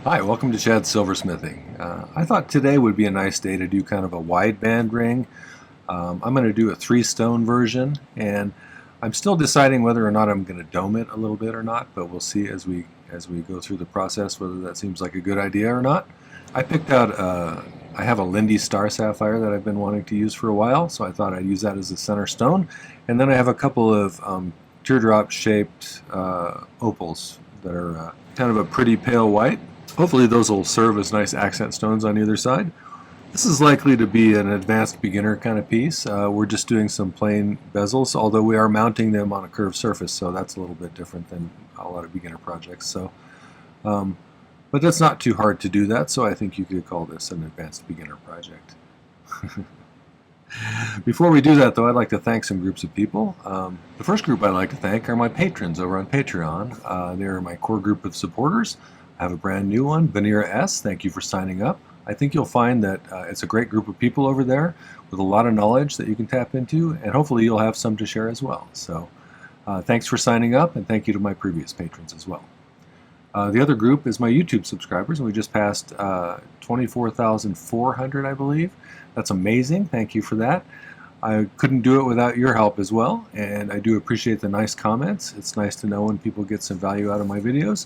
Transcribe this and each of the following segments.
Hi, welcome to Chad's Silversmithing. I thought today would be a nice day to do kind of a wide band ring. I'm going to do a 3-stone version, and I'm still deciding whether or not I'm going to dome it a little bit or not, but we'll see as we go through the process whether that seems like a good idea or not. I picked out I have a Lindy star sapphire that I've been wanting to use for a while, so I thought I'd use that as a center stone. And then I have a couple of teardrop shaped opals that are kind of a pretty pale white. Hopefully those will serve as nice accent stones on either side. This is likely to be an advanced beginner kind of piece. We're just doing some plain bezels, although we are mounting them on a curved surface, so that's a little bit different than a lot of beginner projects. But that's not too hard to do that, so I think you could call this an advanced beginner project. Before we do that, though, I'd like to thank some groups of people. The first group I'd like to thank are my patrons over on Patreon. They're my core group of supporters. I have a brand new one, Vanira S. Thank you for signing up. I think you'll find that it's a great group of people over there with a lot of knowledge that you can tap into, and hopefully you'll have some to share as well. So thanks for signing up, and thank you to my previous patrons as well. The other group is my YouTube subscribers, and we just passed 24,400, I believe. That's amazing. Thank you for that. I couldn't do it without your help as well, and I do appreciate the nice comments. It's nice to know when people get some value out of my videos.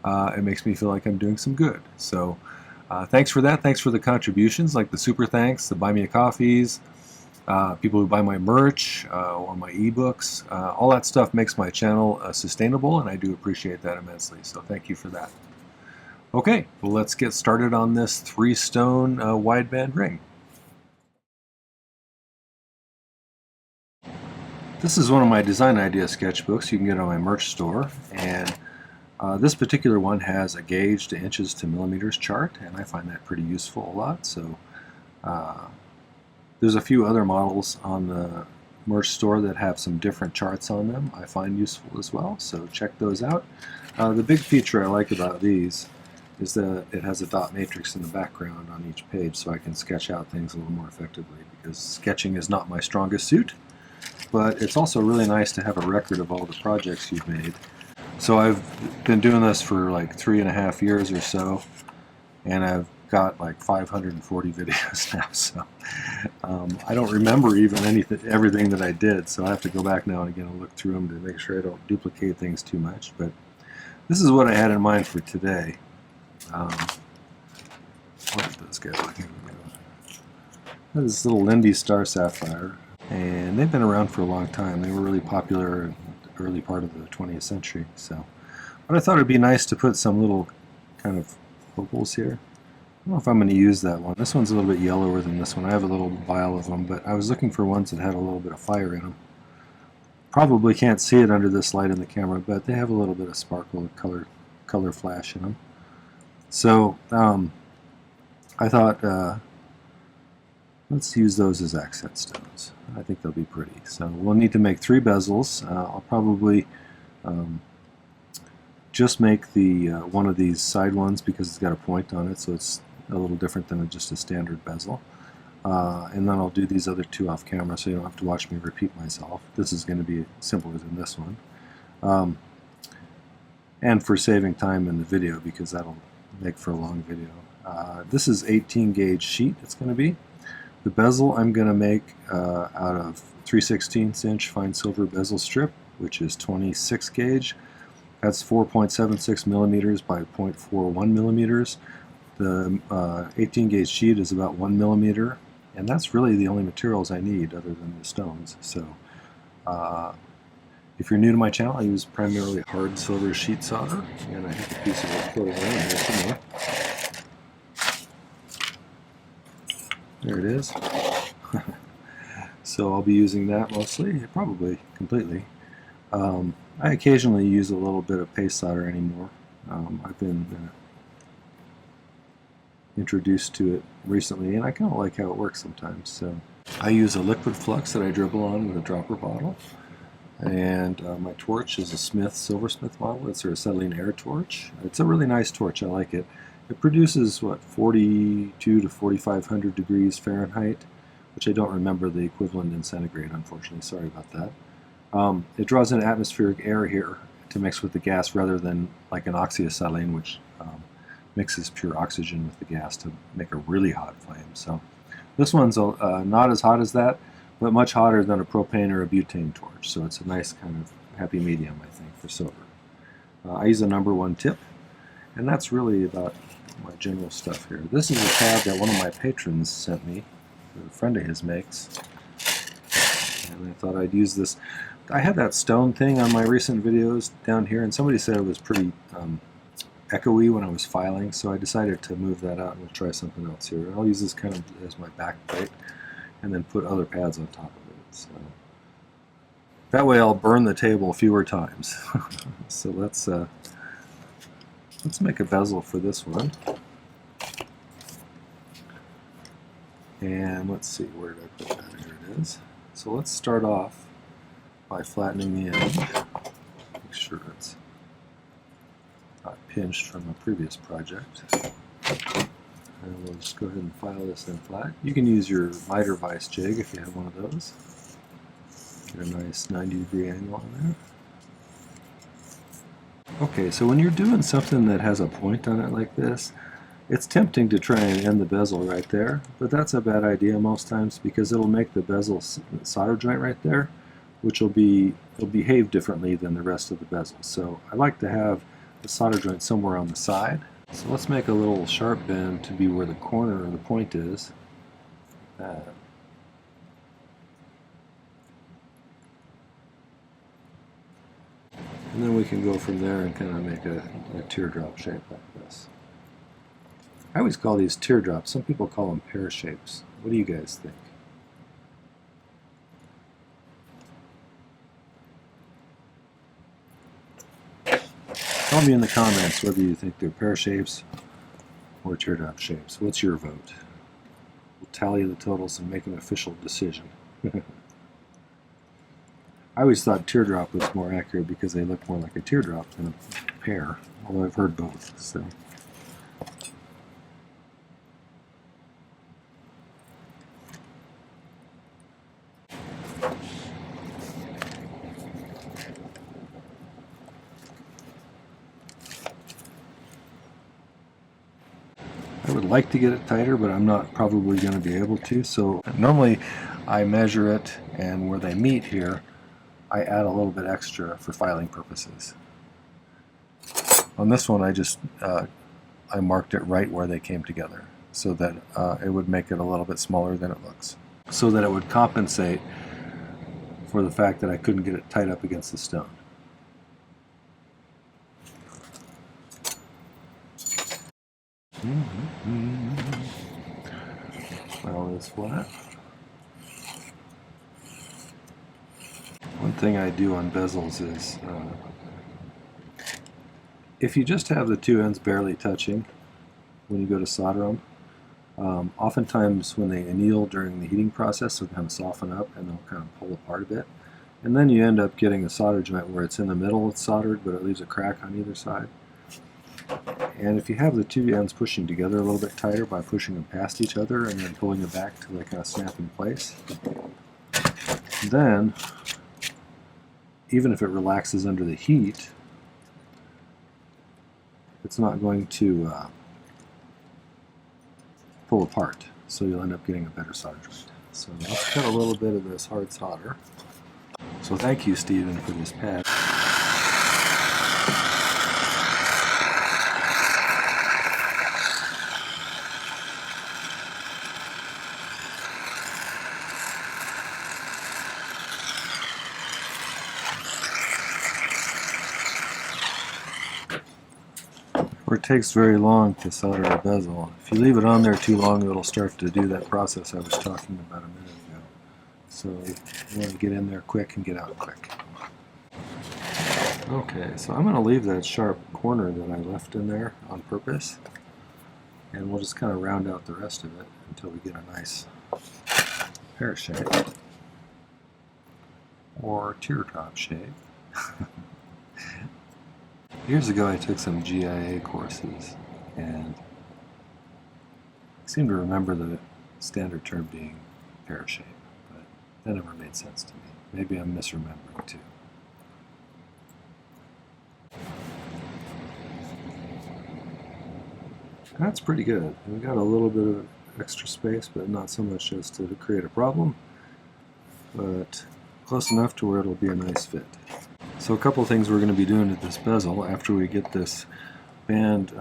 It makes me feel like I'm doing some good. So thanks for that. Thanks for the contributions, like the super thanks, the buy me a coffees, people who buy my merch or my ebooks. All that stuff makes my channel sustainable, and I do appreciate that immensely. So thank you for that. Okay, well, let's get started on this 3-stone wideband ring. This is one of my design idea sketchbooks you can get on my merch store, and this particular one has a gauge to inches to millimeters chart, and I find that pretty useful a lot. So there's a few other models on the merch store that have some different charts on them I find useful as well, so check those out. The big feature I like about these is that it has a dot matrix in the background on each page, so I can sketch out things a little more effectively, because sketching is not my strongest suit. But it's also really nice to have a record of all the projects you've made. So I've been doing this for like 3.5 years or so, and I've got like 540 videos now, so I don't remember even everything that I did, so I have to go back now and again and look through them to make sure I don't duplicate things too much. But this is what I had in mind for today. What is this guy looking at? This little Lindy Star Sapphire, and they've been around for a long time. They were really popular in the early part of the 20th century. So, but I thought it'd be nice to put some little kind of opals here. I don't know if I'm going to use that one. This one's a little bit yellower than this one. I have a little vial of them, but I was looking for ones that had a little bit of fire in them. Probably can't see it under this light in the camera, but they have a little bit of sparkle, color flash in them. So I thought let's use those as accent stones. I think they'll be pretty. So we'll need to make 3 bezels. I'll probably just make the one of these side ones because it's got a point on it, so it's a little different than just a standard bezel. And then I'll do these other 2 off camera, so you don't have to watch me repeat myself. This is going to be simpler than this one. And for saving time in the video, because that'll make for a long video. This is 18 gauge sheet it's going to be. The bezel I'm going to make out of 3/16 inch fine silver bezel strip, which is 26 gauge. That's 4.76 millimeters by 0.41 millimeters. The 18 gauge sheet is about 1 millimeter, and that's really the only materials I need other than the stones. So if you're new to my channel, I use primarily hard silver sheet solder, and I have a piece of it floating around here somewhere. There it is. So I'll be using that mostly, probably completely. I occasionally use a little bit of paste solder anymore. I've been introduced to it recently, and I kind of like how it works sometimes. So I use a liquid flux that I dribble on with a dropper bottle, and my torch is a Silversmith model. It's a acetylene air torch. It's a really nice torch. I like it. It produces, what, 42 to 4,500 degrees Fahrenheit, which I don't remember the equivalent in centigrade, unfortunately. Sorry about that. It draws in atmospheric air here to mix with the gas rather than like an oxyacetylene, which mixes pure oxygen with the gas to make a really hot flame. So this one's not as hot as that, but much hotter than a propane or a butane torch. So it's a nice kind of happy medium, I think, for silver. I use a #1 tip, and that's really about my general stuff here. This is a pad that one of my patrons sent me, that a friend of his makes, and I thought I'd use this. I had that stone thing on my recent videos down here, and somebody said it was pretty echoey when I was filing, so I decided to move that out and we'll try something else here. I'll use this kind of as my back plate and then put other pads on top of it. So that way I'll burn the table fewer times. So let's make a bezel for this one. And let's see, where did I put that? Here it is. So let's start off by flattening the edge. Make sure it's not pinched from a previous project. And we'll just go ahead and file this in flat. You can use your miter vise jig if you have one of those. Get a nice 90-degree angle on there. Okay, so when you're doing something that has a point on it like this, it's tempting to try and end the bezel right there, but that's a bad idea most times because it'll make the bezel solder joint right there, which will behave differently than the rest of the bezel. So I like to have the solder joint somewhere on the side. So let's make a little sharp bend to be where the corner or the point is. And then we can go from there and kind of make a teardrop shape like this. I always call these teardrops. Some people call them pear shapes. What do you guys think? Tell me in the comments whether you think they're pear shapes or teardrop shapes. What's your vote? We'll tally the totals and make an official decision. I always thought teardrop was more accurate because they look more like a teardrop than a pear, although I've heard both. So. I would like to get it tighter, but I'm not probably going to be able to. So normally I measure it, and where they meet here, I add a little bit extra for filing purposes. On this one, I marked it right where they came together, so that it would make it a little bit smaller than it looks, so that it would compensate for the fact that I couldn't get it tight up against the stone. File this flat. One thing I do on bezels is if you just have the two ends barely touching when you go to solder them, oftentimes when they anneal during the heating process, they'll kind of soften up and they'll kind of pull apart a bit. And then you end up getting a solder joint where it's in the middle, it's soldered, but it leaves a crack on either side. And if you have the two ends pushing together a little bit tighter by pushing them past each other and then pulling them back till they kind of snap in place, then even if it relaxes under the heat, it's not going to pull apart, so you'll end up getting a better solder joint. So let's cut a little bit of this hard solder. So thank you, Stephen, for this pad. It takes very long to solder a bezel. If you leave it on there too long, it'll start to do that process I was talking about a minute ago. So you want to get in there quick and get out quick. Okay, so I'm going to leave that sharp corner that I left in there on purpose, and we'll just kind of round out the rest of it until we get a nice pear shape or teardrop shape. Years ago I took some GIA courses, and I seem to remember the standard term being pear shape, but that never made sense to me. Maybe I'm misremembering too. That's pretty good. We got a little bit of extra space, but not so much as to create a problem, but close enough to where it'll be a nice fit. So a couple things we're going to be doing to this bezel after we get this band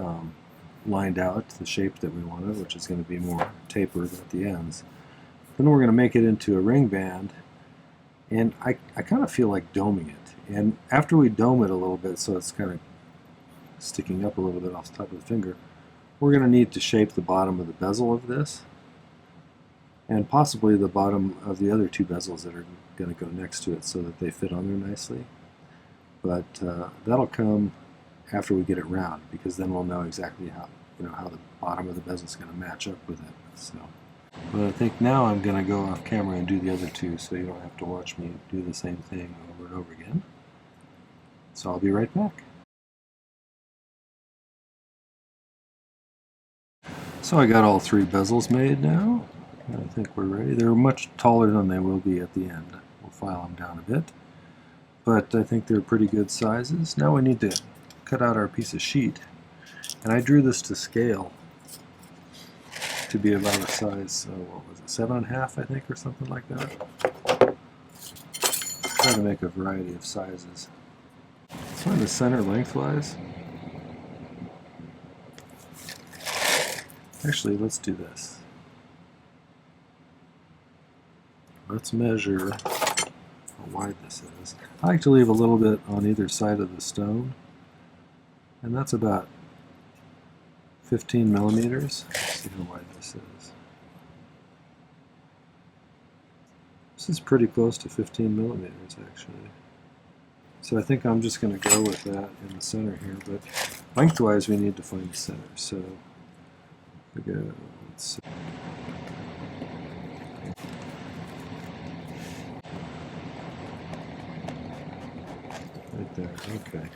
lined out, the shape that we wanted, which is going to be more tapered at the ends. Then we're going to make it into a ring band, and I kind of feel like doming it. And after we dome it a little bit so it's kind of sticking up a little bit off the top of the finger, we're going to need to shape the bottom of the bezel of this, and possibly the bottom of the other two bezels that are going to go next to it so that they fit on there nicely. But that'll come after we get it round, because then we'll know exactly how the bottom of the bezel is going to match up with it. So, but I think now I'm going to go off camera and do the other two, so you don't have to watch me do the same thing over and over again. So I'll be right back. So I got all three bezels made now. I think we're ready. They're much taller than they will be at the end. We'll file them down a bit, but I think they're pretty good sizes. Now we need to cut out our piece of sheet, and I drew this to scale to be about a size, what was it, 7.5 I think, or something like that. Try to make a variety of sizes. Let's find the center lengthwise. Actually, let's do this. Let's measure how wide this is. I like to leave a little bit on either side of the stone, and that's about 15 millimeters. Let's see how wide this is. This is pretty close to 15 millimeters, actually. So I think I'm just going to go with that in the center here, but lengthwise we need to find the center. So we go, let's see. Right there, okay.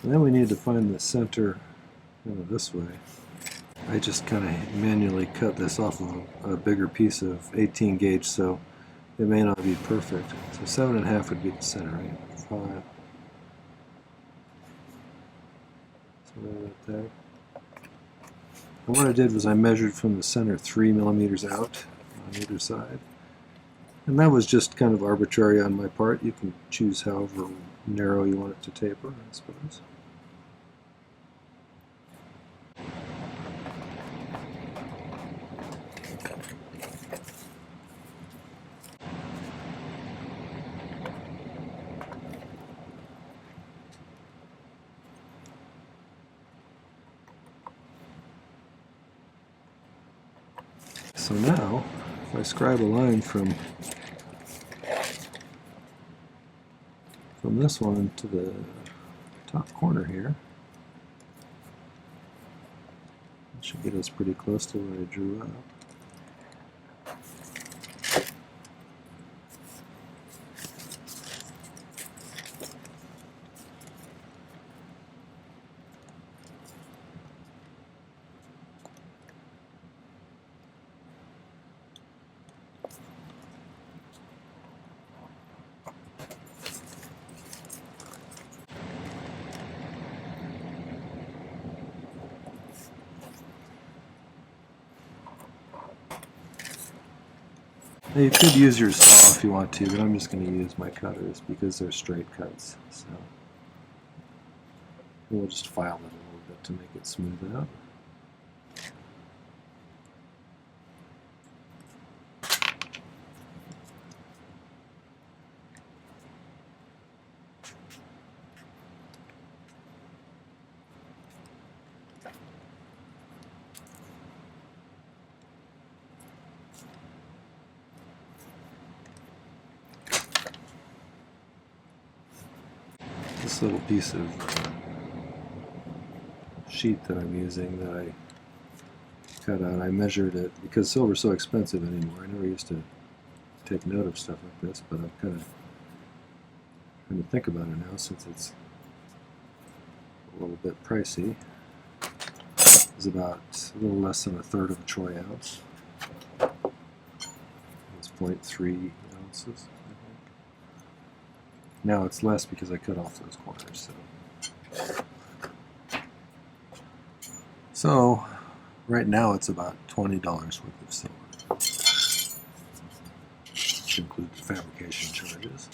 And then we need to find the center this way. I just kind of manually cut this off of a bigger piece of 18 gauge, so it may not be perfect. So 7.5 would be the center, right? 5. So right there. And what I did was I measured from the center 3 millimeters out on either side. And that was just kind of arbitrary on my part. You can choose however narrow you want it to taper, I suppose. So now, if I scribe a line from this one to the top corner here, it should get us pretty close to where I drew up. Now you could use your saw if you want to, but I'm just going to use my cutters because they're straight cuts. So we'll just file it a little bit to make it smooth out. This little piece of sheet that I'm using that I cut out, I measured it because silver's so expensive anymore. I never used to take note of stuff like this, but I'm kind of trying to think about it now since it's a little bit pricey. It's about a little less than 1/3 of a troy ounce. It's 0.3 ounces. Now it's less because I cut off those corners. So Right now it's about $20 worth of silver, which includes fabrication charges.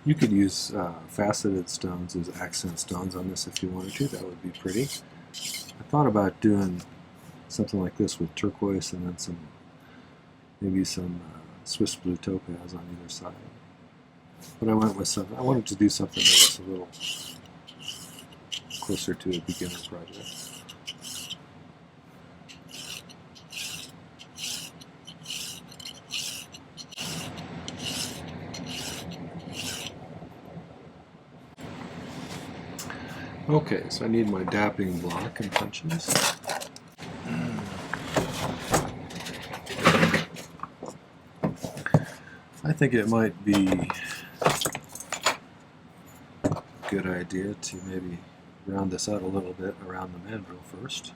You could use faceted stones as accent stones on this if you wanted to. That would be pretty. I thought about doing something like this with turquoise and then maybe some Swiss blue topaz on either side. But I wanted to do something that was a little closer to a beginner project. Okay, so I need my dapping block and punches. I think it might be a good idea to maybe round this out a little bit around the mandrel first,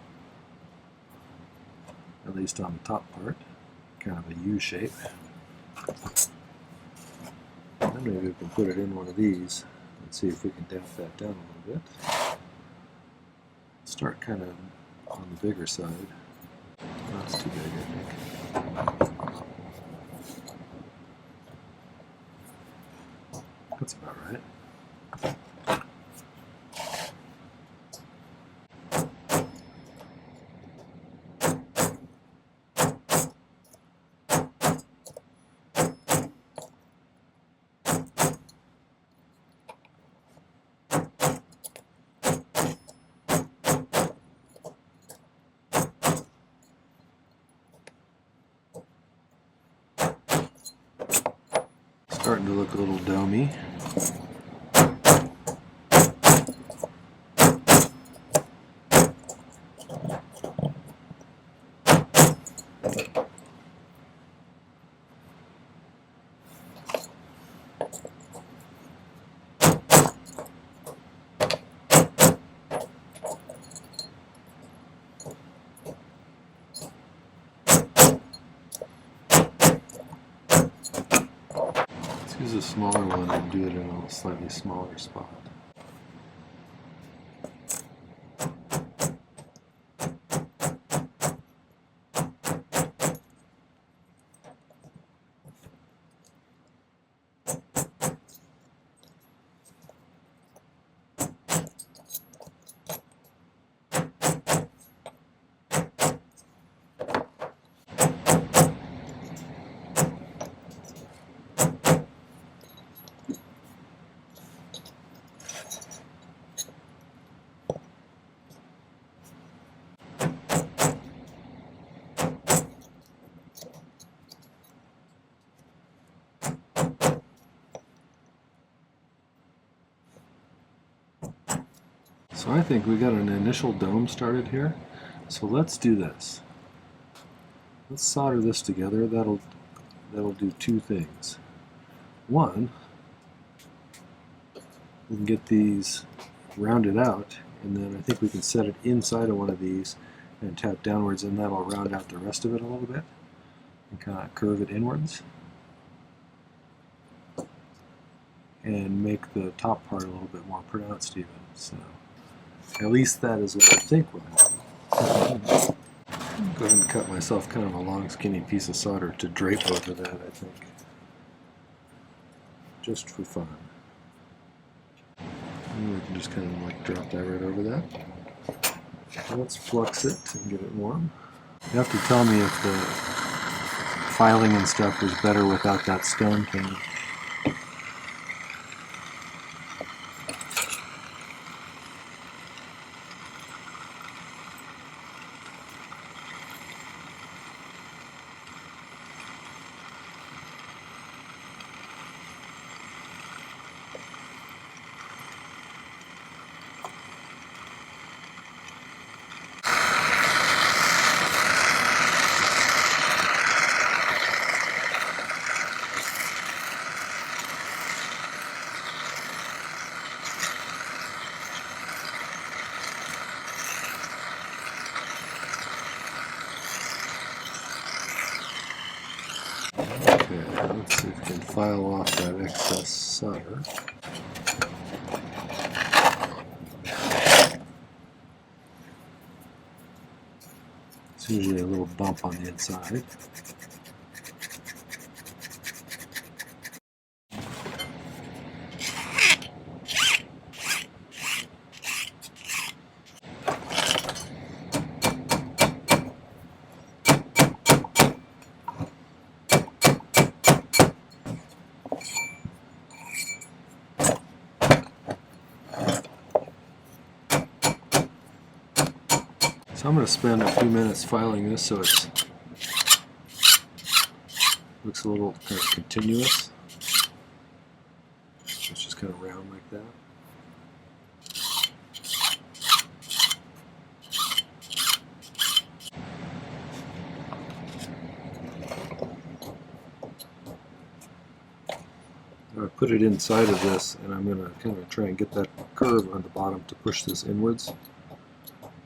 at least on the top part, kind of a U shape. Then maybe we can put it in one of these and see if we can damp that down a little bit. Start kind of on the bigger side. That's too big, I think. That's about right. Starting to look a little domey. Use a smaller one and do it in a slightly smaller spot. So I think we got an initial dome started here. So let's do this. Let's solder this together. That'll do two things. One, we can get these rounded out, and then I think we can set it inside of one of these and tap downwards, and that'll round out the rest of it a little bit and kind of curve it inwards and make the top part a little bit more pronounced even. So at least that is what I think will happen. Go ahead and cut myself kind of a long skinny piece of solder to drape over that, I think, just for fun. And we can just kind of like drop that right over that. So let's flux it and get it warm. You have to tell me if the filing and stuff was better without that stone cane. Okay, let's see if we can file off that excess solder. It's usually a little bump on the inside. So I'm going to spend a few minutes filing this so it looks a little kind of continuous. So it's just kind of round like that. I put it inside of this, and I'm going to kind of try and get that curve on the bottom to push this inwards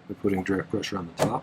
by putting direct pressure on the top.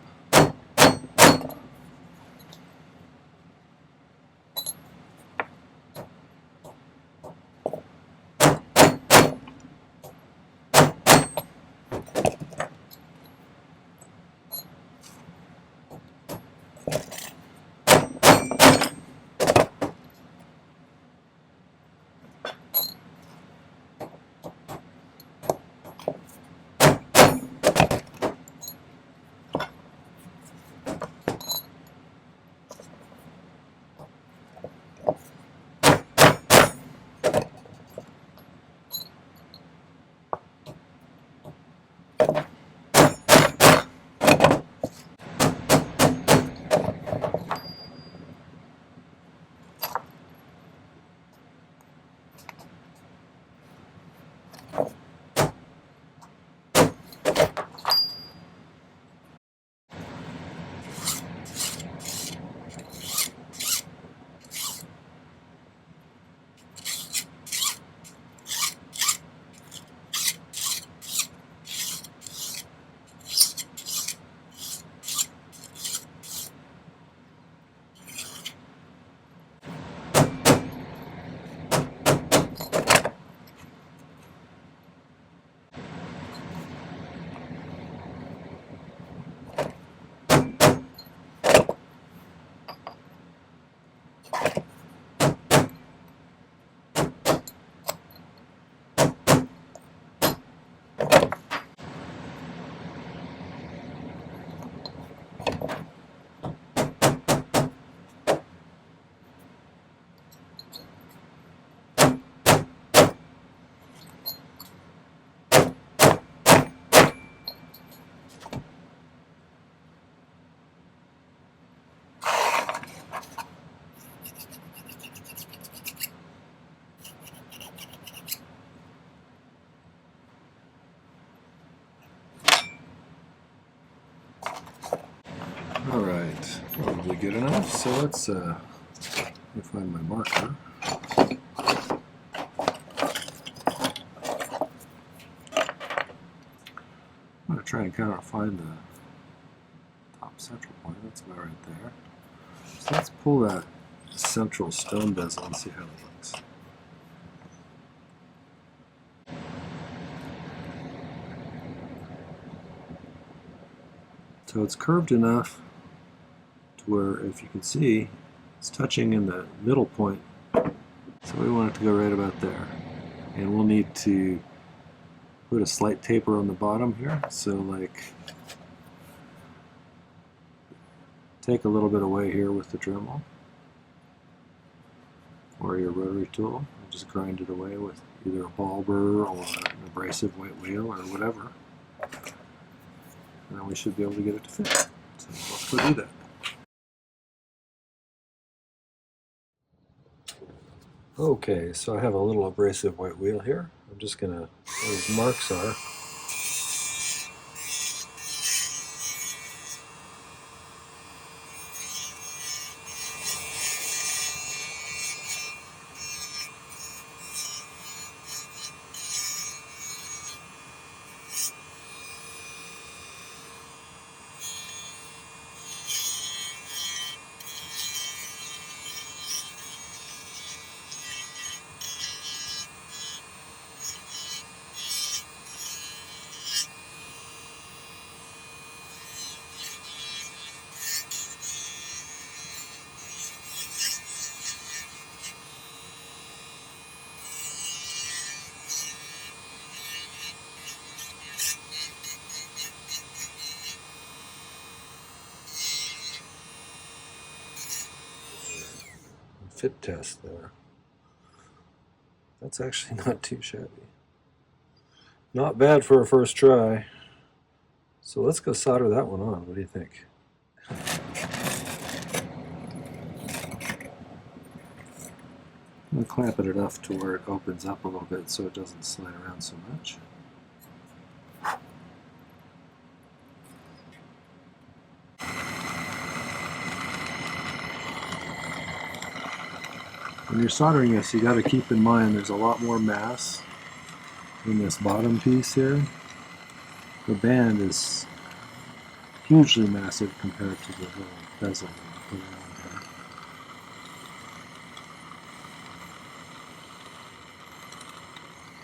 Alright, probably good enough. So let's let me find my marker. I'm going to try and kind of find the top central point. That's about right there. So let's pull that central stone bezel and see how it looks. So it's curved enough to where, if you can see, it's touching in the middle point. So we want it to go right about there. And we'll need to put a slight taper on the bottom here. So like, take a little bit away here with the Dremel or your rotary tool and just grind it away with either a ball burr or an abrasive white wheel or whatever. And then we should be able to get it to fit. So let's go do that. Okay, so I have a little abrasive white wheel here. I'm just going to, where these marks are, fit test there. That's actually not too shabby. Not bad for a first try. So let's go solder that one on. What do you think? I'm going to clamp it enough to where it opens up a little bit so it doesn't slide around so much. When you're soldering this, you got to keep in mind there's a lot more mass in this bottom piece here. The band is hugely massive compared to the little bezel that you put around here.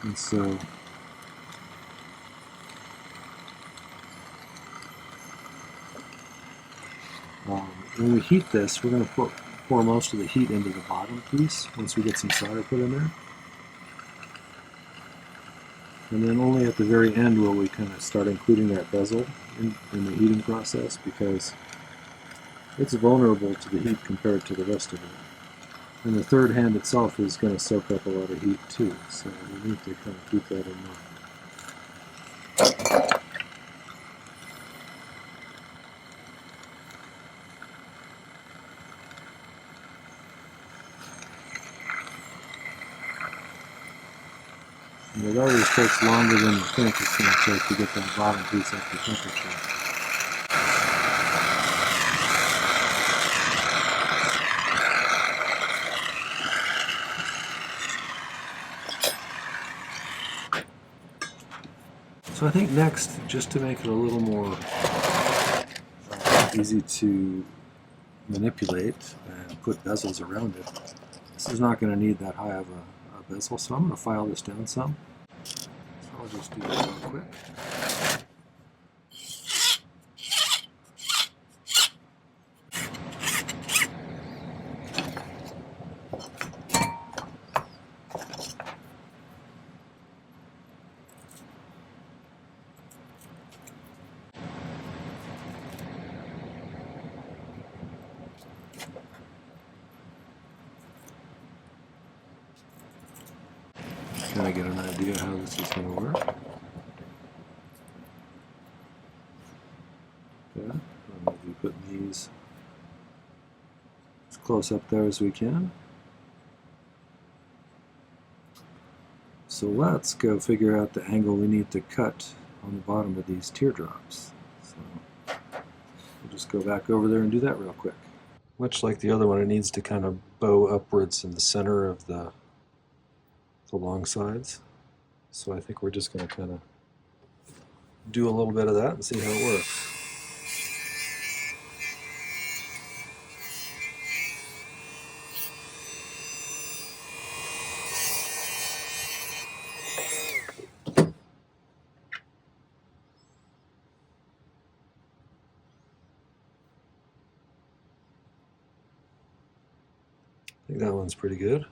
And so when we heat this, we're going to pour most of the heat into the bottom piece once we get some solder put in there. And then only at the very end will we kind of start including that bezel in the heating process, because it's vulnerable to the heat compared to the rest of it. And the third hand itself is going to soak up a lot of heat too, so we need to kind of keep that in mind. And it always takes longer than you think it's going to take to get that bottom piece up to temperature. So I think next, just to make it a little more easy to manipulate and put bezels around it, this is not going to need that high of a bezel, so I'm going to file this down some. So I'll just do that real quick. Kind of get an idea how this is going to work. Okay, we'll be putting these as close up there as we can. So let's go figure out the angle we need to cut on the bottom of these teardrops. So we'll just go back over there and do that real quick. Much like the other one, it needs to kind of bow upwards in the center of the long sides. So I think we're just going to kind of do a little bit of that and see how it works. I think that one's pretty good.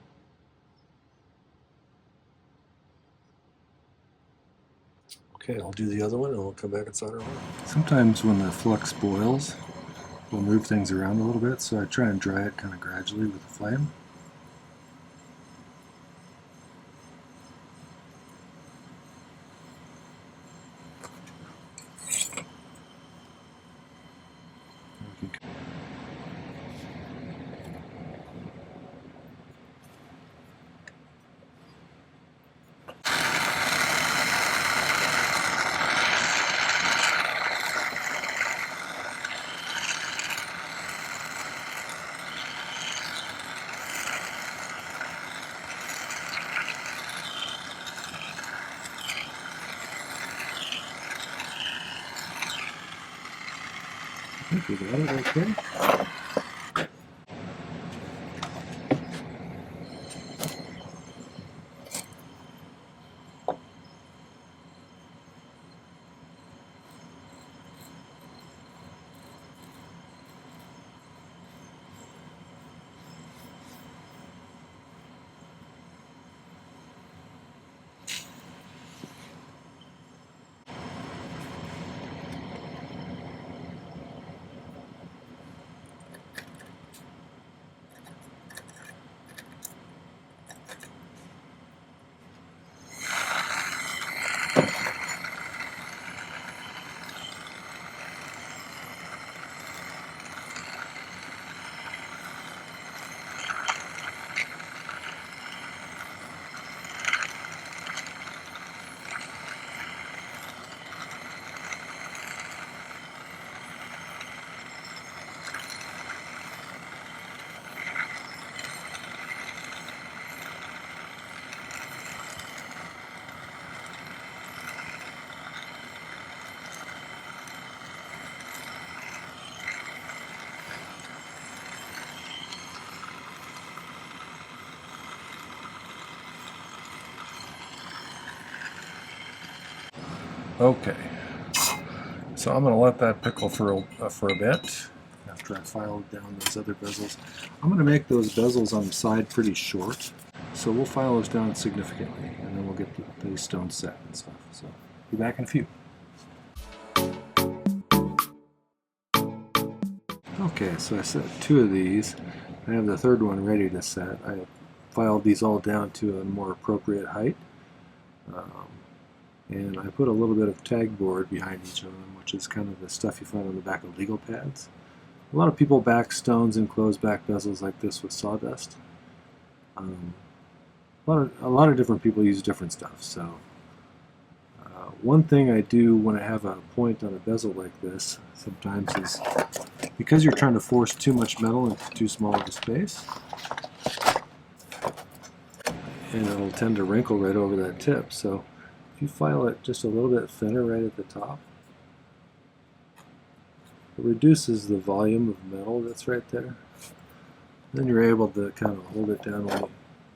Okay, I'll do the other one and we'll come back and solder on. Sometimes when the flux boils, we'll move things around a little bit, so I try and dry it kind of gradually with the flame. I think we got it okay. Okay, so I'm going to let that pickle for a bit after I file down those other bezels. I'm going to make those bezels on the side pretty short, so we'll file those down significantly, and then we'll get the stone set and stuff. So be back in a few. Okay, so I set 2 of these. I have the 3rd one ready to set. I filed these all down to a more appropriate height. And I put a little bit of tag board behind each of them, which is kind of the stuff you find on the back of legal pads. A lot of people back stones and close back bezels like this with sawdust. A lot of different people use different stuff. So one thing I do when I have a point on a bezel like this sometimes is, because you're trying to force too much metal into too small of a space, and it'll tend to wrinkle right over that tip. So if you file it just a little bit thinner right at the top, it reduces the volume of metal that's right there. Then you're able to kind of hold it down when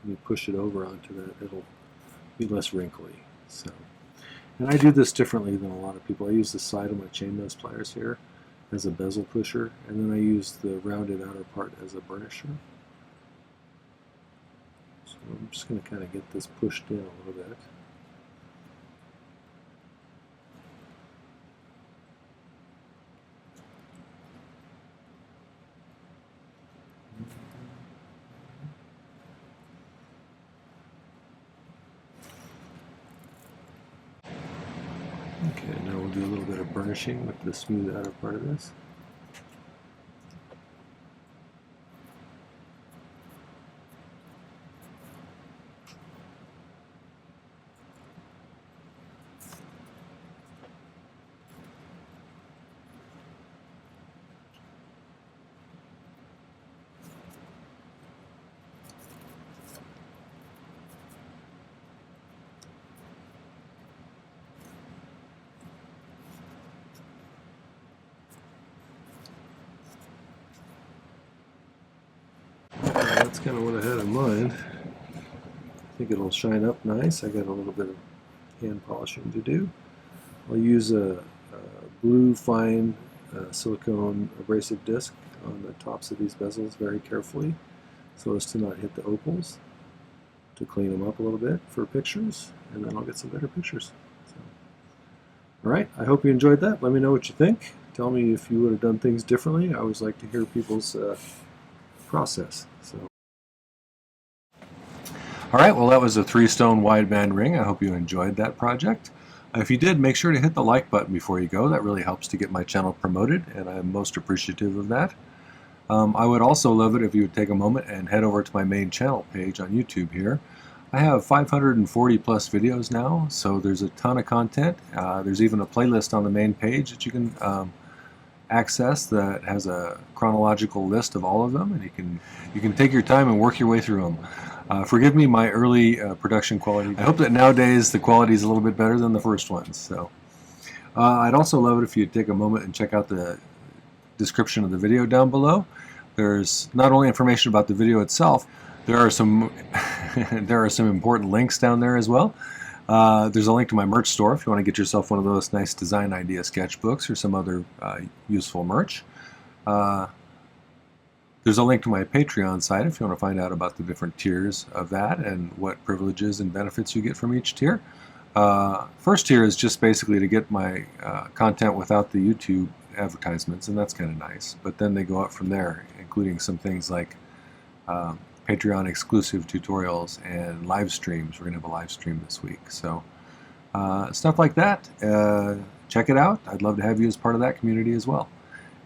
you push it over onto that. It'll be less wrinkly. So, and I do this differently than a lot of people. I use the side of my chainmail pliers here as a bezel pusher, and then I use the rounded outer part as a burnisher. So I'm just going to kind of get this pushed in a little bit. Okay, now we'll do a little bit of burnishing with the smooth outer part of this. That's kind of what I had in mind. I think it'll shine up nice. I got a little bit of hand polishing to do. I'll use a blue fine silicone abrasive disc on the tops of these bezels very carefully so as to not hit the opals, to clean them up a little bit for pictures, and then I'll get some better pictures. So, alright, I hope you enjoyed that. Let me know what you think. Tell me if you would have done things differently. I always like to hear people's process. So. Alright, well that was a 3-stone wideband ring. I hope you enjoyed that project. If you did, make sure to hit the like button before you go. That really helps to get my channel promoted, and I'm most appreciative of that. I would also love it if you would take a moment and head over to my main channel page on YouTube here. I have 540 plus videos now, so there's a ton of content. There's even a playlist on the main page that you can access that has a chronological list of all of them, and you can take your time and work your way through them. Forgive me my early production quality. I hope that nowadays the quality is a little bit better than the first ones. So I'd also love it if you'd take a moment and check out the description of the video down below. There's not only information about the video itself, there are some there are some important links down there as well. There's a link to my merch store if you want to get yourself one of those nice design idea sketchbooks or some other useful merch. There's a link to my Patreon site if you want to find out about the different tiers of that and what privileges and benefits you get from each tier. First tier is just basically to get my content without the YouTube advertisements, and that's kind of nice. But then they go up from there, including some things like Patreon exclusive tutorials and live streams. We're going to have a live stream this week. So stuff like that. Check it out. I'd love to have you as part of that community as well.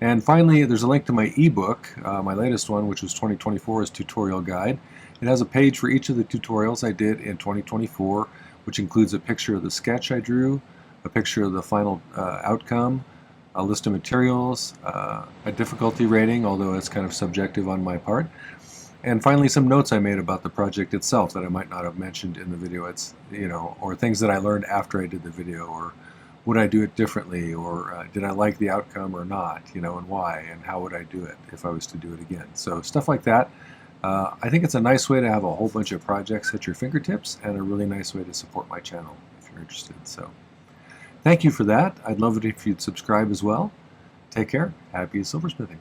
And finally, there's a link to my ebook, my latest one, which was 2024's tutorial guide. It has a page for each of the tutorials I did in 2024, which includes a picture of the sketch I drew, a picture of the final outcome, a list of materials, a difficulty rating, although it's kind of subjective on my part, and finally some notes I made about the project itself that I might not have mentioned in the video. It's, or things that I learned after I did the video, or would I do it differently, or did I like the outcome or not, and why, and how would I do it if I was to do it again. So stuff like that. I think it's a nice way to have a whole bunch of projects at your fingertips, and a really nice way to support my channel if you're interested. So Thank you for that. I'd love it if you'd subscribe as well. Take care. Happy silversmithing.